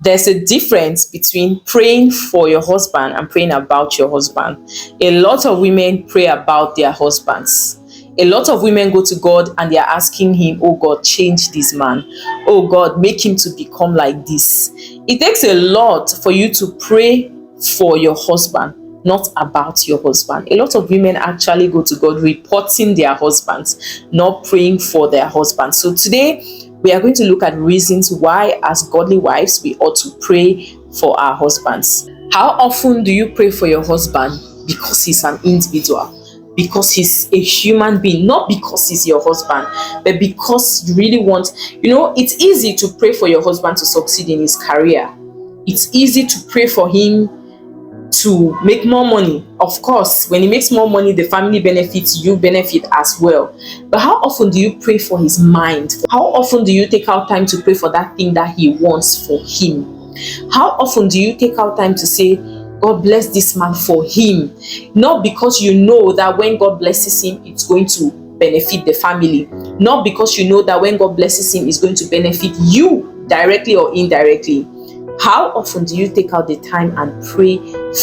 There's a difference between praying for your husband and praying about your husband. A lot of women pray about their husbands. A lot of women go to God and they are asking him, oh God, change this man. Oh God, make him to become like this. It takes a lot for you to pray for your husband, not about your husband. A lot of women actually go to God reporting their husbands, not praying for their husbands. So today, we are going to look at reasons why, as godly wives, we ought to pray for our husbands. How often do you pray for your husband? Because he's an individual, because he's a human being, not because he's your husband, but because you really want, it's easy to pray for your husband to succeed in his career. It's easy to pray for him to make more money. Of course, when he makes more money, the family benefits, you benefit as well. But how often do you pray for his mind? How often do you take out time to pray for that thing that he wants for him? How often do you take out time to say, God bless this man for him? Not because you know that when God blesses him, it's going to benefit the family. Not because you know that when God blesses him, it's going to benefit you directly or indirectly. How often do you take out the time and pray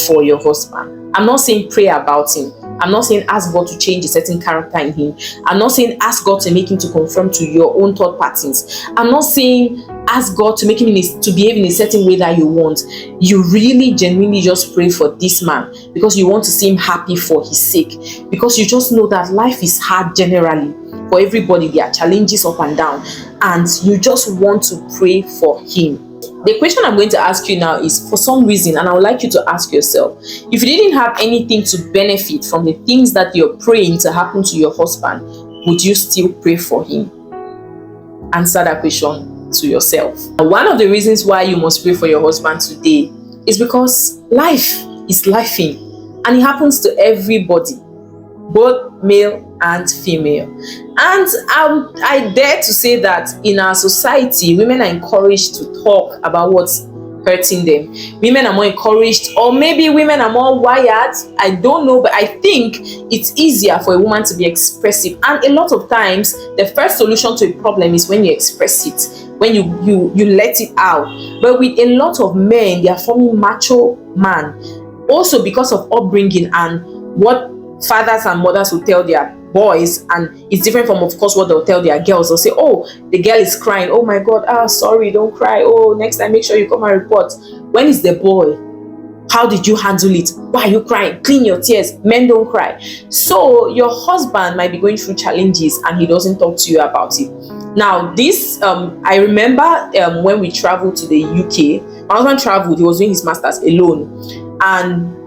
for your husband? I'm not saying pray about him. I'm not saying ask God to change a certain character in him. I'm not saying ask God to make him to conform to your own thought patterns. I'm not saying ask God to make him to behave in a certain way that you want. You really genuinely just pray for this man because you want to see him happy for his sake. Because you just know that life is hard generally. For everybody, there are challenges up and down. And you just want to pray for him. The question I'm going to ask you now is, for some reason, and I would like you to ask yourself, if you didn't have anything to benefit from the things that you're praying to happen to your husband, would you still pray for him? Answer that question to yourself. One of the reasons why you must pray for your husband today is because life is lifing, and it happens to everybody, both male and female. And I dare to say that in our society, women are encouraged to talk about what's hurting them. Women are more encouraged, or maybe women are more wired. I don't know, but I think it's easier for a woman to be expressive. And a lot of times, the first solution to a problem is when you express it, when you let it out. But with a lot of men, they are forming macho man, also because of upbringing and what fathers and mothers will tell their boys, and it's different from, of course, what they'll tell their girls. They'll say, oh, the girl is crying, oh my God, sorry, don't cry, oh, next time make sure you come and report. When it's the boy, how did you handle it? Why are you crying? Clean your tears. Men don't cry. So your husband might be going through challenges and he doesn't talk to you about it. Now this I remember when we traveled to the UK, my husband traveled, he was doing his masters alone, and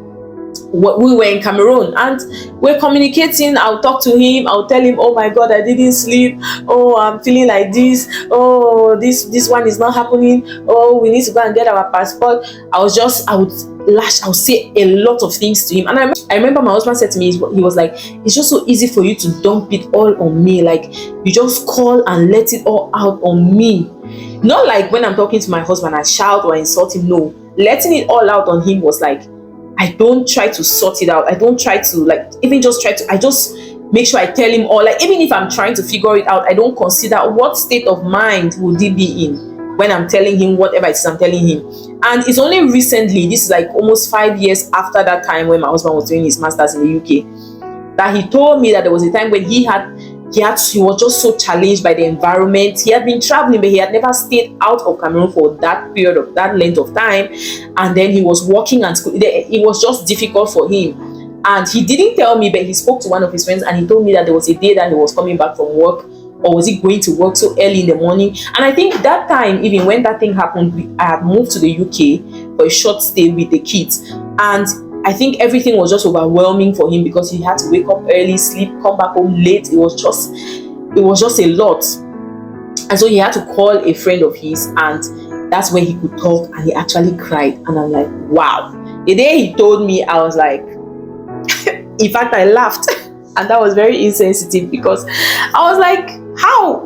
we were in Cameroon and we're communicating. I'll talk to him, I'll tell him, oh my God, I didn't sleep, oh, I'm feeling like this, oh, this one is not happening, oh, we need to go and get our passport. I would say a lot of things to him. And I remember my husband said to me, he was like, it's just so easy for you to dump it all on me, like you just call and let it all out on me. Not like when I'm talking to my husband I shout or insult him. No, letting it all out on him was like, I don't try to sort it out. I don't try to I just make sure I tell him all. Like, even if I'm trying to figure it out, I don't consider what state of mind would he be in when I'm telling him whatever it is I'm telling him. And it's only recently, this is like almost 5 years after that time when my husband was doing his masters in the UK, that he told me that there was a time when he was just so challenged by the environment. He had been traveling, but he had never stayed out of Cameroon for that period of that length of time. And then he was working and school. It was just difficult for him. And he didn't tell me, but he spoke to one of his friends and he told me that there was a day that he was coming back from work, or was he going to work so early in the morning. And I think that time, even when that thing happened, I had moved to the UK for a short stay with the kids. And I think everything was just overwhelming for him because he had to wake up early, sleep, come back home late. It was just a lot. And so he had to call a friend of his, and that's when he could talk, and he actually cried. And I'm like, wow. The day he told me, I was like, in fact, I laughed. And that was very insensitive because I was like, how?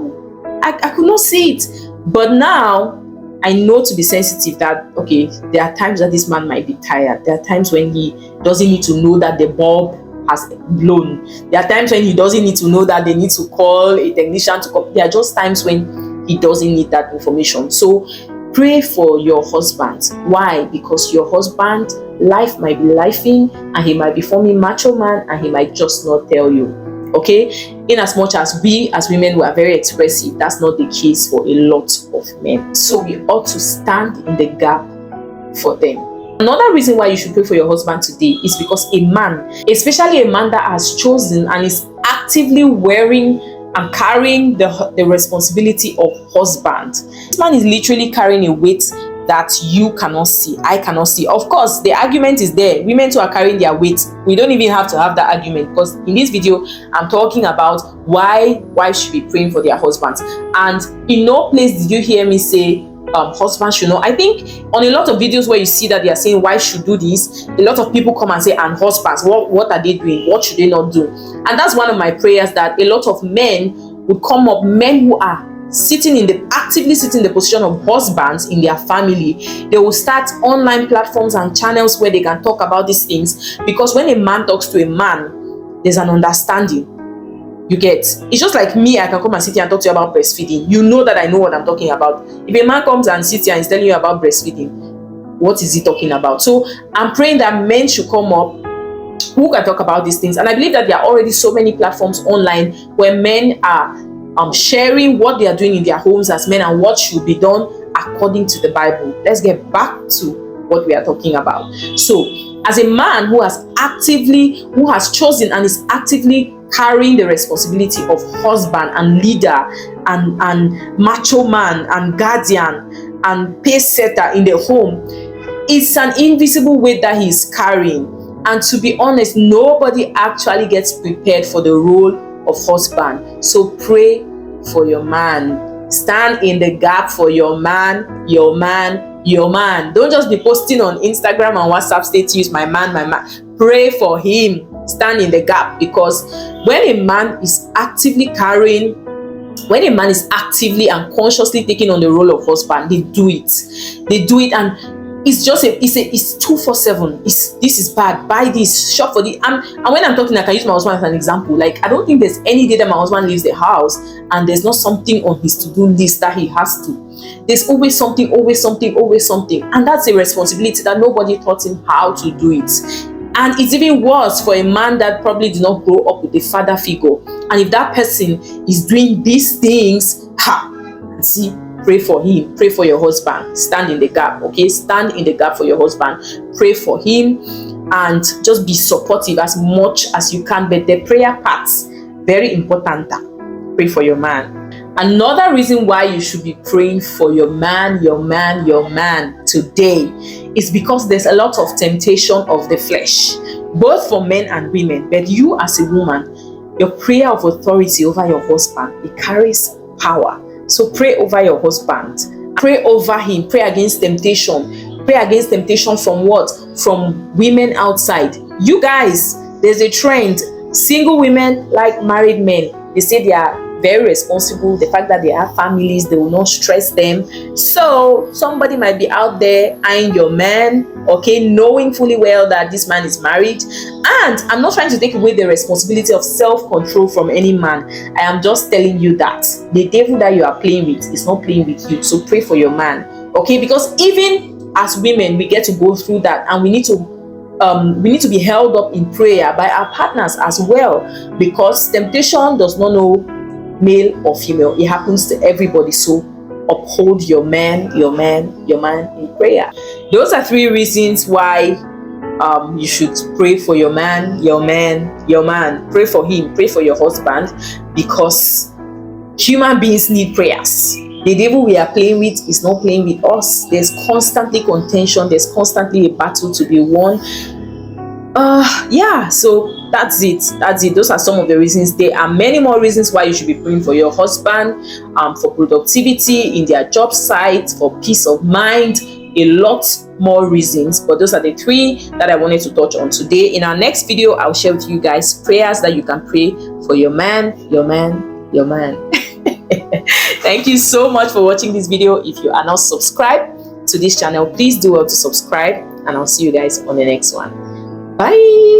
I could not see it. But now I know to be sensitive that, okay, there are times that this man might be tired. There are times when he doesn't need to know that the bulb has blown. There are times when he doesn't need to know that they need to call a technician to come. There are just times when he doesn't need that information. So Pray for your husband. Why? Because your husband, life might be lifing, and he might be forming macho man, and he might just not tell you. Okay? In as much as we as women were very expressive, that's not the case for a lot of men. So we ought to stand in the gap for them. Another reason why you should pray for your husband today is because a man, especially a man that has chosen and is actively wearing and carrying the responsibility of husband, this man is literally carrying a weight that you cannot see, I cannot see. Of course, the argument is there. Women too are carrying their weight. We don't even have to have that argument, because in this video, I'm talking about why wives should be praying for their husbands. And in no place did you hear me say husbands should know. I think on a lot of videos where you see that they are saying wives should do this, a lot of people come and say, and husbands, what are they doing? What should they not do? And that's one of my prayers, that a lot of men would come up, men who are actively sitting in the position of husbands in their family. They will start online platforms and channels where they can talk about these things, because when a man talks to a man, there's an understanding. You get? It's just like me. I can come and sit here and talk to you about breastfeeding. You know that I know what I'm talking about. If a man comes and sits here and is telling you about breastfeeding, what is he talking about? So I'm praying that men should come up who can talk about these things. And I believe that there are already so many platforms online where men are sharing what they are doing in their homes as men and what should be done according to the Bible. Let's get back to what we are talking about. So as a man who has chosen and is actively carrying the responsibility of husband and leader and macho man and guardian and pace setter in the home, it's an invisible weight that he's carrying. And to be honest, nobody actually gets prepared for the role of husband. So pray for your man. Stand in the gap for your man, your man, your man. Don't just be posting on Instagram and WhatsApp status, my man, my man. Pray for him. Stand in the gap, because when a man is actively and consciously taking on the role of husband, they do it, and it's just it's 247. This is bad, buy this, shop for this. And when I'm talking, I can use my husband as an example. Like, I don't think there's any day that my husband leaves the house and there's not something on his to-do list that he has to. There's always something, and that's a responsibility that nobody taught him how to do it. And it's even worse for a man that probably did not grow up with a father figure. And if that person is doing these things, see, pray for him. Pray for your husband. Stand in the gap, okay? Stand in the gap for your husband. Pray for him and just be supportive as much as you can. But the prayer parts, very important. Pray for your man. Another reason why you should be praying for your man today is because there's a lot of temptation of the flesh, both for men and women. But you as a woman, your prayer of authority over your husband, it carries power. So pray over your husband. Pray over him. Pray against temptation. Pray against temptation from what? From women outside. You guys, there's a trend. Single women like married men. They say they are very responsible. The fact that they have families, they will not stress them. So somebody might be out there eyeing your man, okay, knowing fully well that this man is married. And I'm not trying to take away the responsibility of self-control from any man. I am just telling you that the devil that you are playing with is not playing with you. So pray for your man, okay? Because even as women, we get to go through that, and we need to be held up in prayer by our partners as well, because temptation does not know male or female. It happens to everybody. So uphold your man in prayer. Those are 3 reasons why you should pray for your man. Pray for him. Pray for your husband, because human beings need prayers. The devil we are playing with is not playing with us. There's constantly contention. There's constantly a battle to be won. So that's it. Those are some of the reasons. There are many more reasons why you should be praying for your husband, for productivity in their job site, for peace of mind, a lot more reasons. But those are the 3 that I wanted to touch on today. In our next video, I'll share with you guys prayers that you can pray for your man. Thank you so much for watching this video. If you are not subscribed to this channel, please do well to subscribe, and I'll see you guys on the next one. Bye.